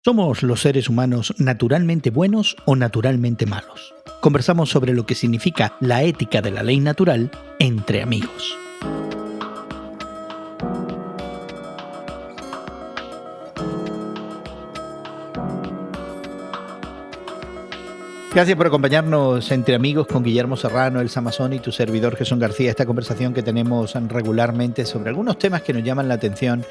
¿Somos los seres humanos naturalmente buenos o naturalmente malos? Conversamos sobre lo que significa la ética de la ley natural entre amigos. Gracias por acompañarnos entre amigos con Guillermo Serrano, Elsa Mazón y tu servidor Jesús García. Esta conversación que tenemos regularmente sobre algunos temas que nos llaman la atención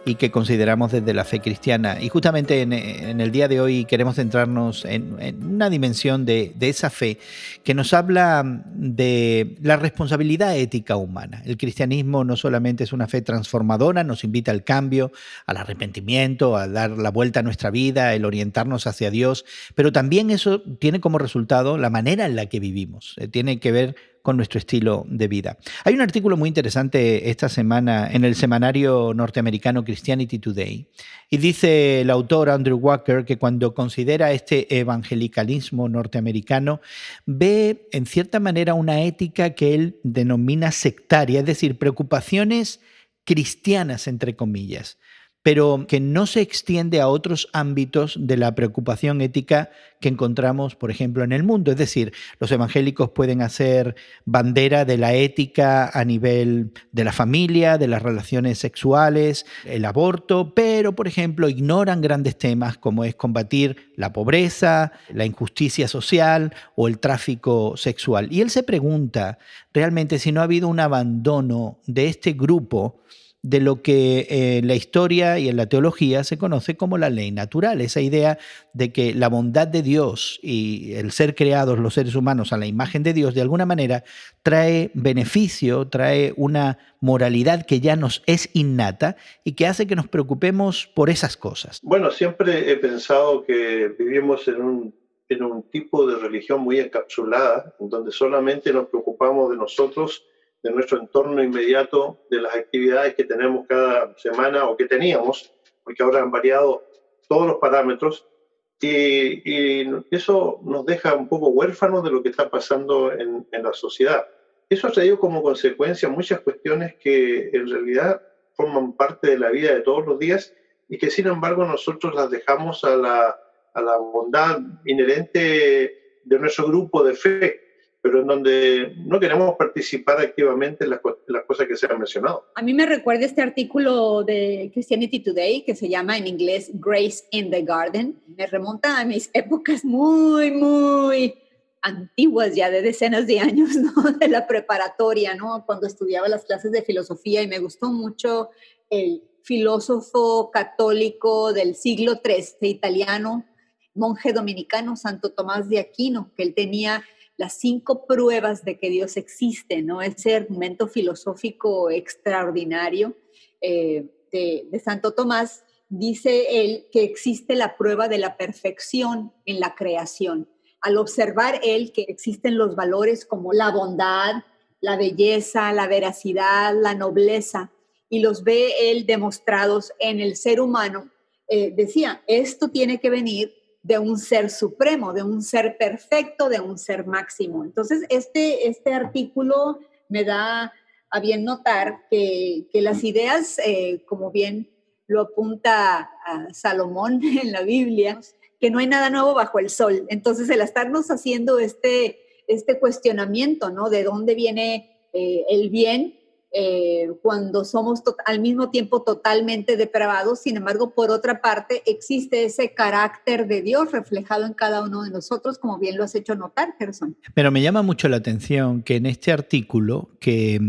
y que consideramos desde la fe cristiana. Y justamente en el día de hoy queremos centrarnos en una dimensión de esa fe que nos habla de la responsabilidad ética humana. El cristianismo no solamente es una fe transformadora, nos invita al cambio, al arrepentimiento, a dar la vuelta a nuestra vida, el orientarnos hacia Dios, pero también eso tiene como resultado la manera en la que vivimos. Tiene que ver con nuestro estilo de vida. Hay un artículo muy interesante esta semana en el semanario norteamericano Christianity Today y dice el autor Andrew Walker que cuando considera este evangelicalismo norteamericano ve en cierta manera una ética que él denomina sectaria, es decir, preocupaciones cristianas entre comillas, pero que no se extiende a otros ámbitos de la preocupación ética que encontramos, por ejemplo, en el mundo. Es decir, los evangélicos pueden hacer bandera de la ética a nivel de la familia, de las relaciones sexuales, el aborto, pero, por ejemplo, ignoran grandes temas como es combatir la pobreza, la injusticia social o el tráfico sexual. Y él se pregunta realmente si no ha habido un abandono de este grupo de lo que en la historia y en la teología se conoce como la ley natural, esa idea de que la bondad de Dios y el ser creados los seres humanos a la imagen de Dios de alguna manera trae beneficio, trae una moralidad que ya nos es innata y que hace que nos preocupemos por esas cosas. Bueno, siempre he pensado que vivimos en un tipo de religión muy encapsulada, en donde solamente nos preocupamos de nosotros, de nuestro entorno inmediato, de las actividades que tenemos cada semana o que teníamos, porque ahora han variado todos los parámetros, y eso nos deja un poco huérfanos de lo que está pasando en la sociedad. Eso ha traído como consecuencia muchas cuestiones que en realidad forman parte de la vida de todos los días y que sin embargo nosotros las dejamos a la bondad inherente de nuestro grupo de fe, pero en donde no queremos participar activamente en las cosas que se han mencionado. A mí me recuerda este artículo de Christianity Today que se llama en inglés Grace in the Garden. Me remonta a mis épocas muy antiguas ya, de decenas de años, ¿no? De la preparatoria, ¿no? Cuando estudiaba las clases de filosofía, y me gustó mucho el filósofo católico del siglo XIII italiano, monje dominicano, Santo Tomás de Aquino, que él tenía las 5 pruebas de que Dios existe, ¿no? Ese argumento filosófico extraordinario de Santo Tomás, dice él que existe la prueba de la perfección en la creación. Al observar él que existen los valores como la bondad, la belleza, la veracidad, la nobleza, y los ve él demostrados en el ser humano, decía, esto tiene que venir de un ser supremo, de un ser perfecto, de un ser máximo. Entonces, este artículo me da a bien notar que las ideas, como bien lo apunta a Salomón en la Biblia, que no hay nada nuevo bajo el sol. Entonces, el estarnos haciendo este cuestionamiento, ¿no? De dónde viene el bien, cuando somos al mismo tiempo totalmente depravados. Sin embargo, por otra parte, existe ese carácter de Dios reflejado en cada uno de nosotros, como bien lo has hecho notar, Gerson. Pero me llama mucho la atención que en este artículo, que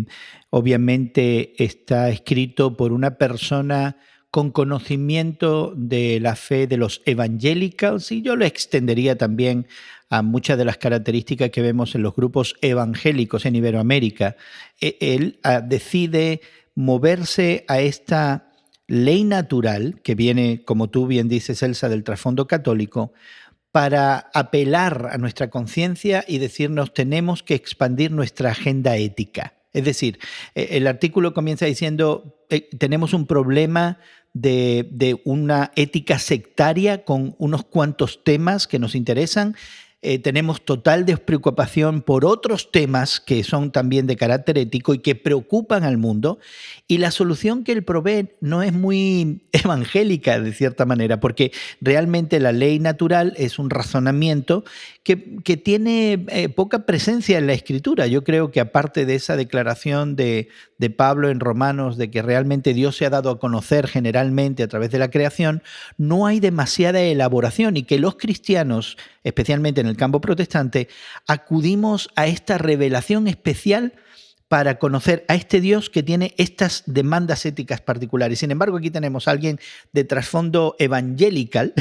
obviamente está escrito por una persona con conocimiento de la fe de los evangelicals, y yo lo extendería también a muchas de las características que vemos en los grupos evangélicos en Iberoamérica. Él decide moverse a esta ley natural, que viene, como tú bien dices, Elsa, del trasfondo católico, para apelar a nuestra conciencia y decirnos tenemos que expandir nuestra agenda ética. Es decir, el artículo comienza diciendo tenemos un problema de una ética sectaria con unos cuantos temas que nos interesan. tenemos total despreocupación por otros temas que son también de carácter ético y que preocupan al mundo, y la solución que él provee no es muy evangélica de cierta manera, porque realmente la ley natural es un razonamiento que tiene poca presencia en la Escritura. Yo creo que aparte de esa declaración de Pablo en Romanos de que realmente Dios se ha dado a conocer generalmente a través de la creación, no hay demasiada elaboración, y que los cristianos, especialmente en el campo protestante, acudimos a esta revelación especial para conocer a este Dios que tiene estas demandas éticas particulares. Sin embargo, aquí tenemos a alguien de trasfondo evangelical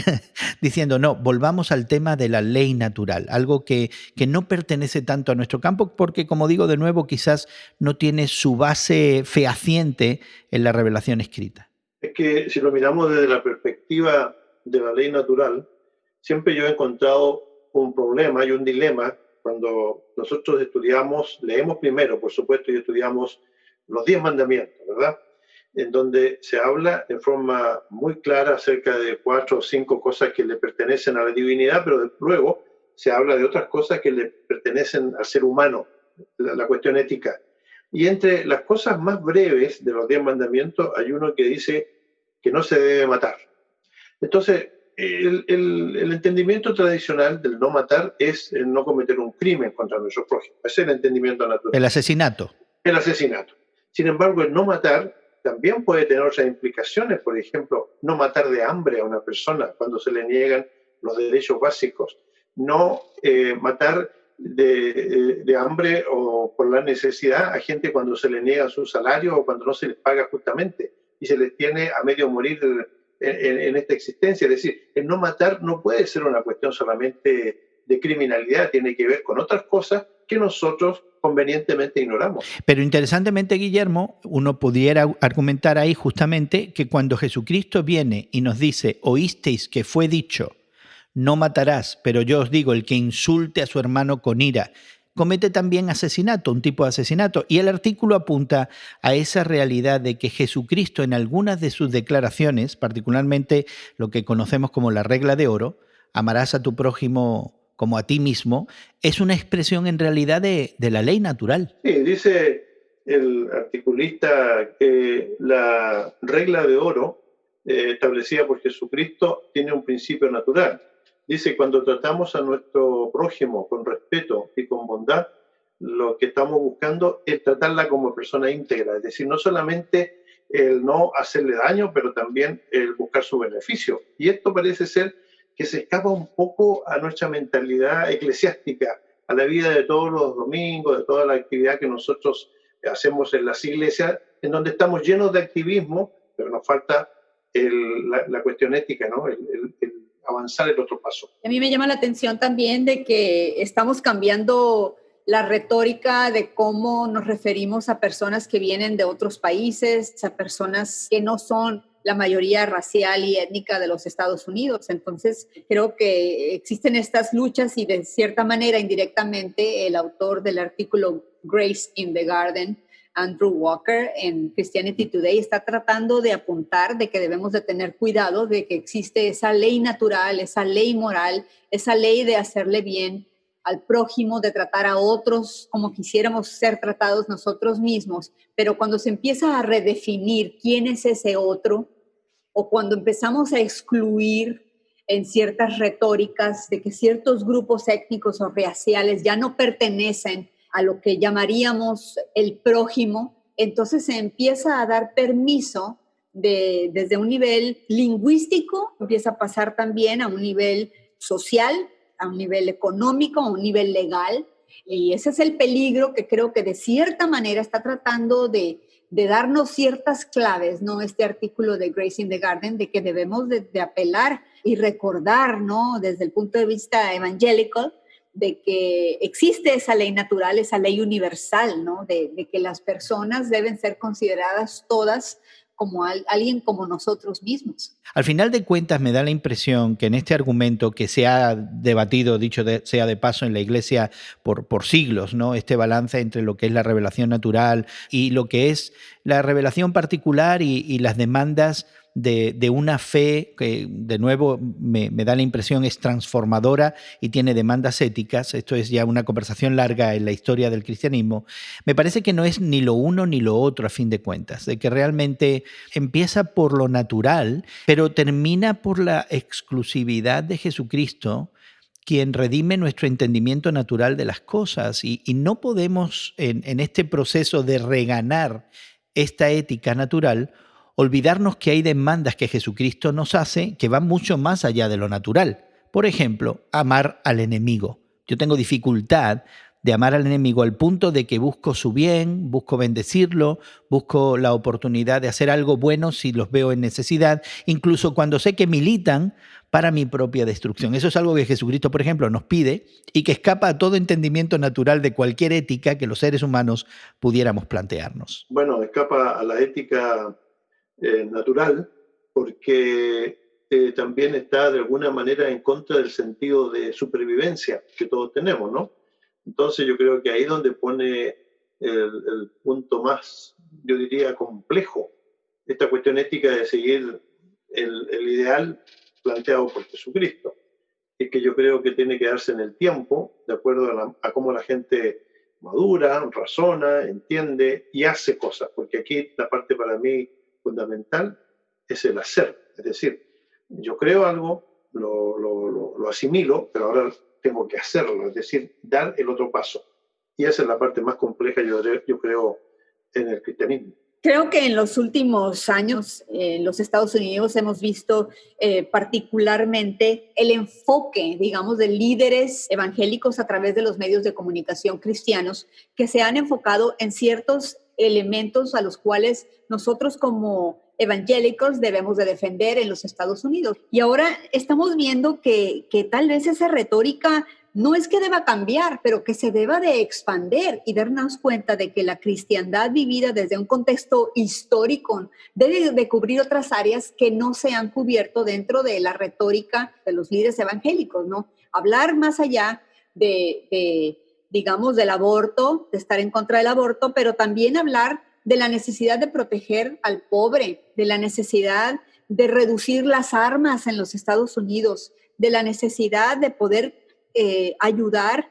diciendo, no, volvamos al tema de la ley natural, algo que no pertenece tanto a nuestro campo porque, como digo de nuevo, quizás no tiene su base fehaciente en la revelación escrita. Es que si lo miramos desde la perspectiva de la ley natural, siempre yo he encontrado un problema y un dilema cuando nosotros estudiamos, leemos primero, por supuesto, y estudiamos los 10 mandamientos, ¿verdad? En donde se habla en forma muy clara acerca de 4 o 5 cosas que le pertenecen a la divinidad, pero luego se habla de otras cosas que le pertenecen al ser humano, la cuestión ética. Y entre las cosas más breves de los 10 mandamientos hay uno que dice que no se debe matar. Entonces, el entendimiento tradicional del no matar es el no cometer un crimen contra nuestro prójimo. Ese es el entendimiento natural. El asesinato. El asesinato. Sin embargo, el no matar también puede tener otras implicaciones. Por ejemplo, no matar de hambre a una persona cuando se le niegan los derechos básicos. No matar de hambre o por la necesidad a gente cuando se le niega su salario o cuando no se les paga justamente y se les tiene a medio morir en esta existencia. Es decir, el no matar no puede ser una cuestión solamente de criminalidad, tiene que ver con otras cosas que nosotros convenientemente ignoramos. Pero interesantemente, Guillermo, uno pudiera argumentar ahí justamente que cuando Jesucristo viene y nos dice, oísteis que fue dicho, no matarás, pero yo os digo, el que insulte a su hermano con ira, comete también asesinato, un tipo de asesinato. Y el artículo apunta a esa realidad de que Jesucristo en algunas de sus declaraciones, particularmente lo que conocemos como la regla de oro, amarás a tu prójimo como a ti mismo, es una expresión en realidad de la ley natural. Sí, dice el articulista que la regla de oro establecida por Jesucristo tiene un principio natural. Dice, cuando tratamos a nuestro prójimo con respeto y con bondad, lo que estamos buscando es tratarla como persona íntegra, es decir, no solamente el no hacerle daño, pero también el buscar su beneficio. Y esto parece ser que se escapa un poco a nuestra mentalidad eclesiástica, a la vida de todos los domingos, de toda la actividad que nosotros hacemos en las iglesias, en donde estamos llenos de activismo, pero nos falta la cuestión ética, ¿no? El avanzar el otro paso. A mí me llama la atención también de que estamos cambiando la retórica de cómo nos referimos a personas que vienen de otros países, a personas que no son la mayoría racial y étnica de los Estados Unidos. Entonces, creo que existen estas luchas y de cierta manera, indirectamente, el autor del artículo Grace in the Garden, Andrew Walker, en Christianity Today, está tratando de apuntar de que debemos de tener cuidado de que existe esa ley natural, esa ley moral, esa ley de hacerle bien al prójimo, de tratar a otros como quisiéramos ser tratados nosotros mismos. Pero cuando se empieza a redefinir quién es ese otro, o cuando empezamos a excluir en ciertas retóricas de que ciertos grupos étnicos o raciales ya no pertenecen a lo que llamaríamos el prójimo, entonces se empieza a dar permiso desde un nivel lingüístico, empieza a pasar también a un nivel social, a un nivel económico, a un nivel legal, y ese es el peligro que creo que de cierta manera está tratando de darnos ciertas claves, ¿no? Este artículo de Grace in the Garden, de que debemos de apelar y recordar, ¿no? Desde el punto de vista evangélico, de que existe esa ley natural, esa ley universal, ¿no? De que las personas deben ser consideradas todas como alguien como nosotros mismos. Al final de cuentas me da la impresión que en este argumento que se ha debatido, sea de paso, en la Iglesia por siglos, ¿no? Este balance entre lo que es la revelación natural y lo que es la revelación particular y las demandas de una fe que, de nuevo, me da la impresión es transformadora y tiene demandas éticas. Esto es ya una conversación larga en la historia del cristianismo. Me parece que no es ni lo uno ni lo otro a fin de cuentas, de que realmente empieza por lo natural, pero termina por la exclusividad de Jesucristo, quien redime nuestro entendimiento natural de las cosas. Y no podemos, en este proceso de reganar esta ética natural, olvidarnos que hay demandas que Jesucristo nos hace que van mucho más allá de lo natural. Por ejemplo, amar al enemigo. Yo tengo dificultad de amar al enemigo al punto de que busco su bien, busco bendecirlo, busco la oportunidad de hacer algo bueno si los veo en necesidad, incluso cuando sé que militan para mi propia destrucción. Eso es algo que Jesucristo, por ejemplo, nos pide y que escapa a todo entendimiento natural de cualquier ética que los seres humanos pudiéramos plantearnos. Bueno, escapa a la ética natural porque también está de alguna manera en contra del sentido de supervivencia que todos tenemos, ¿no? Entonces yo creo que ahí es donde pone el punto más, yo diría, complejo, esta cuestión ética de seguir el ideal planteado por Jesucristo, y que yo creo que tiene que darse en el tiempo, de acuerdo a cómo la gente madura, razona, entiende y hace cosas, porque aquí la parte para mí fundamental es el hacer, es decir, yo creo algo, lo asimilo, pero ahora tengo que hacerlo, es decir, dar el otro paso. Y esa es la parte más compleja, yo creo, en el cristianismo. Creo que en los últimos años en los Estados Unidos hemos visto particularmente el enfoque, digamos, de líderes evangélicos a través de los medios de comunicación cristianos que se han enfocado en ciertos elementos a los cuales nosotros como evangélicos debemos de defender en los Estados Unidos. Y ahora estamos viendo que tal vez esa retórica no es que deba cambiar, pero que se deba de expandir y darnos cuenta de que la cristiandad vivida desde un contexto histórico debe de cubrir otras áreas que no se han cubierto dentro de la retórica de los líderes evangélicos, ¿no? Hablar más allá digamos, del aborto, de estar en contra del aborto, pero también hablar de la necesidad de proteger al pobre, de la necesidad de reducir las armas en los Estados Unidos, de la necesidad de poder ayudar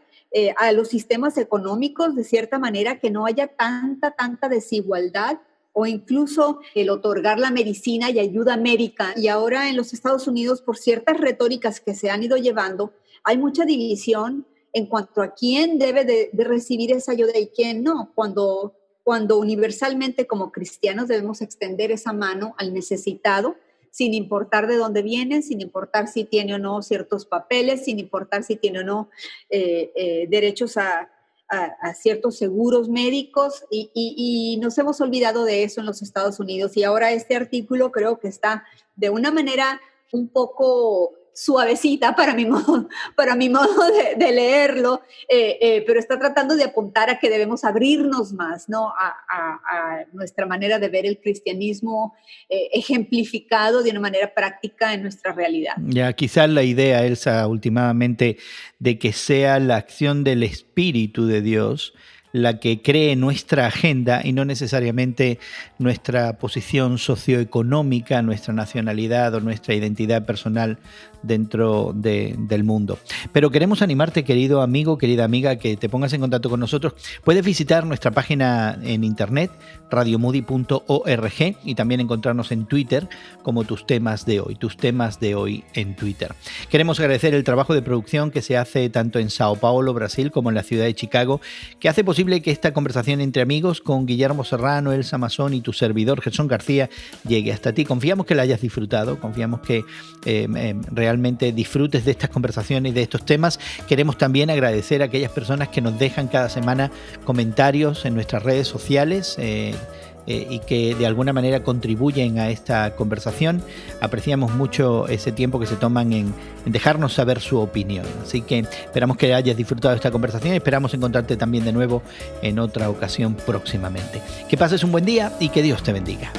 a los sistemas económicos de cierta manera que no haya tanta desigualdad, o incluso el otorgar la medicina y ayuda médica. Y ahora en los Estados Unidos, por ciertas retóricas que se han ido llevando, hay mucha división en cuanto a quién debe de recibir esa ayuda y quién no, cuando universalmente como cristianos debemos extender esa mano al necesitado, sin importar de dónde viene, sin importar si tiene o no ciertos papeles, sin importar si tiene o no derechos a ciertos seguros médicos, y nos hemos olvidado de eso en los Estados Unidos. Y ahora este artículo creo que está de una manera un poco suavecita para mi modo de leerlo, pero está tratando de apuntar a que debemos abrirnos más, ¿no? a nuestra manera de ver el cristianismo ejemplificado de una manera práctica en nuestra realidad. Ya, quizás la idea, Elsa, últimamente, de que sea la acción del Espíritu de Dios la que cree nuestra agenda y no necesariamente nuestra posición socioeconómica, nuestra nacionalidad o nuestra identidad personal dentro del mundo. Pero queremos animarte, querido amigo, querida amiga, que te pongas en contacto con nosotros. Puedes visitar nuestra página en internet, radiomoody.org, y también encontrarnos en Twitter como tus temas de hoy en Twitter. Queremos agradecer el trabajo de producción que se hace tanto en Sao Paulo, Brasil, como en la ciudad de Chicago, que hace posible que esta conversación entre amigos con Guillermo Serrano, Elsa Masón y tu servidor Jesús García llegue hasta ti. Confiamos que la hayas disfrutado, confiamos que realmente disfrutes de estas conversaciones y de estos temas. Queremos también agradecer a aquellas personas que nos dejan cada semana comentarios en nuestras redes sociales y que de alguna manera contribuyen a esta conversación. Apreciamos mucho ese tiempo que se toman en dejarnos saber su opinión. Así que esperamos que hayas disfrutado de esta conversación y esperamos encontrarte también de nuevo en otra ocasión próximamente. Que pases un buen día y que Dios te bendiga.